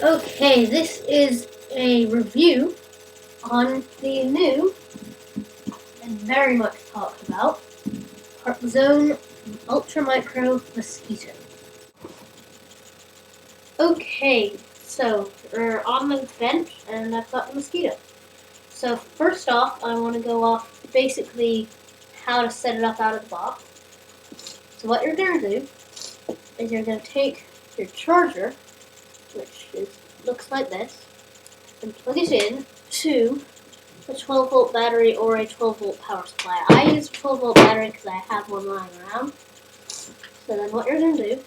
Okay, this is a review on the new and very much talked about hangar-parkzone ultra micro mosquito. Okay, so we're on the bench and I've got the mosquito. So first off, I want to go off basically how to set it up out of the box. So what you're going to do is you're going to take your charger, which looks like this, and plug it in to a 12-volt battery or a 12-volt power supply. I use a 12-volt battery because I have one lying around. So then what you're going to do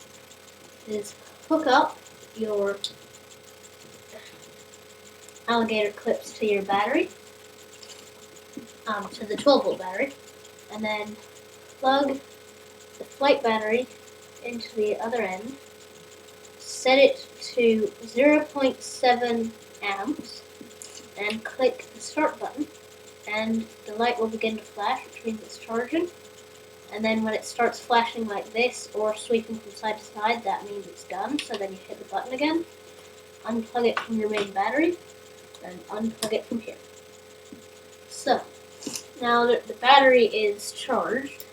is hook up your alligator clips to your battery, to the 12-volt battery, and then plug the flight battery into the other end, set it to 0.7 amps, and click the start button, and the light will begin to flash, which means it's charging. And then when it starts flashing like this or sweeping from side to side, that means it's done. So then you hit the button again, unplug it from your main battery, and unplug it from here. So now that the battery is charged,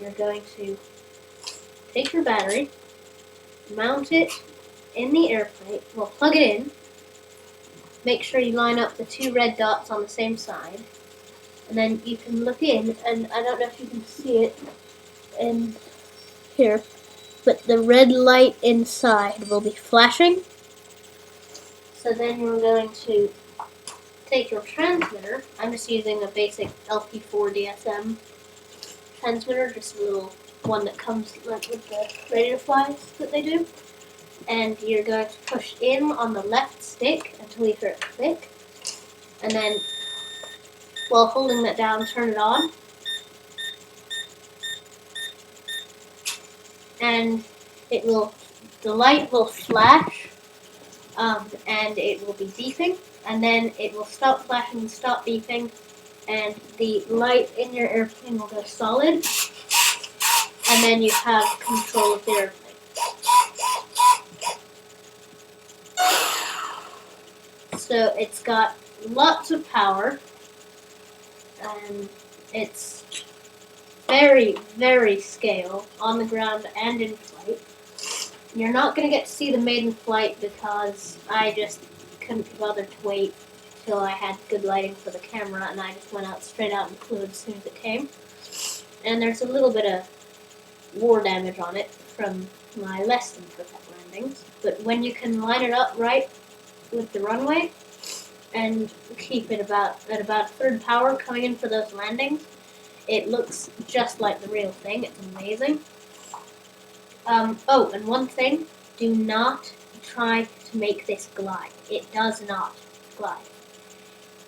you're going to take your battery, mount it in the airplane, well, plug it in, make sure you line up the two red dots on the same side, and then you can look in, and I don't know if you can see it in here, but the red light inside will be flashing. So then you're going to take your transmitter. I'm just using a basic LP4 DSM transmitter, just a little one that comes like with the radio flies that they do. And you're going to push in on the left stick until you hear it click. And then, while holding that down, turn it on. And the light will flash, and it will be beeping. And then it will stop flashing and stop beeping. And the light in your airplane will go solid. And then you have control of the airplane. So it's got lots of power, and it's very, very scale on the ground and in flight. You're not going to get to see the maiden flight because I just couldn't be bothered to wait till I had good lighting for the camera, and I just went out straight out and flew as soon as it came. And there's a little bit of war damage on it from my less than perfect landings, but when you can line it up right with the runway and keep it at about third power coming in for those landings, it looks just like the real thing. It's amazing. Oh, and one thing, do not try to make this glide. It does not glide.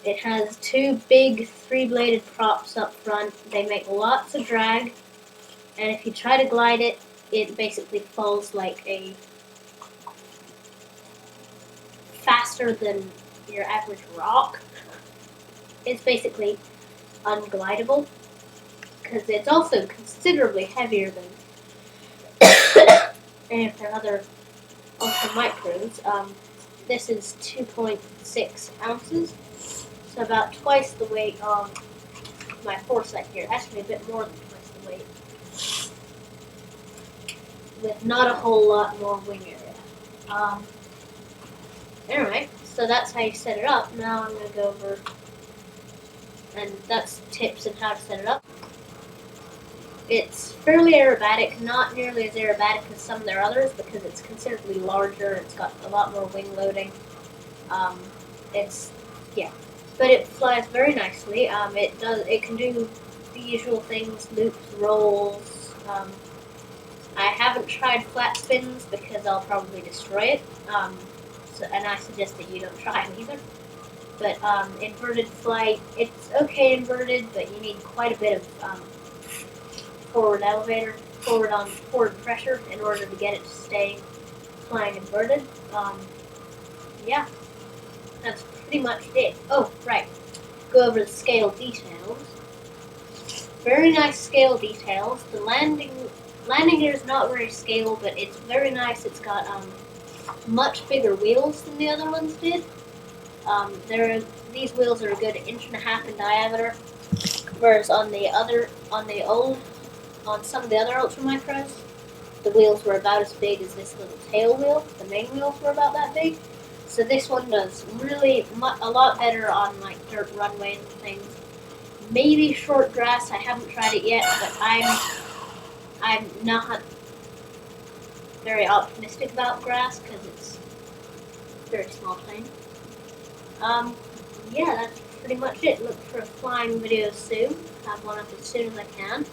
It has two big 3-bladed props up front. They make lots of drag, and if you try to glide it, it basically falls like a faster than your average rock. It's basically unglidable because it's also considerably heavier than any of their other ultra micros. This is 2.6 ounces, so about twice the weight of my Foresight here. Actually, a bit more than twice the weight, with not a whole lot more wing area. Anyway, so that's how you set it up. Now I'm going to go over, and that's tips on how to set it up. It's fairly aerobatic, not nearly as aerobatic as some of their others because it's considerably larger. It's got a lot more wing loading. But it flies very nicely. It can do the usual things: loops, rolls. I haven't tried flat spins because I'll probably destroy it. And I suggest that you don't try them either. But inverted flight, it's okay inverted, but you need quite a bit of forward pressure in order to get it to stay flying inverted. Yeah, that's pretty much it. Oh, right. Go over the scale details. Very nice scale details. The landing gear is not very scale, but it's very nice. It's got much bigger wheels than the other ones did. These wheels are a good 1.5 inches in diameter, whereas on some of the other Ultramicros, the wheels were about as big as this little tail wheel. The main wheels were about that big. So this one does really a lot better on like dirt runways and things. Maybe short grass. I haven't tried it yet, but I'm not very optimistic about grass because it's a very small plane. Yeah, that's pretty much it. Look for a flying video soon. Have one up as soon as I can.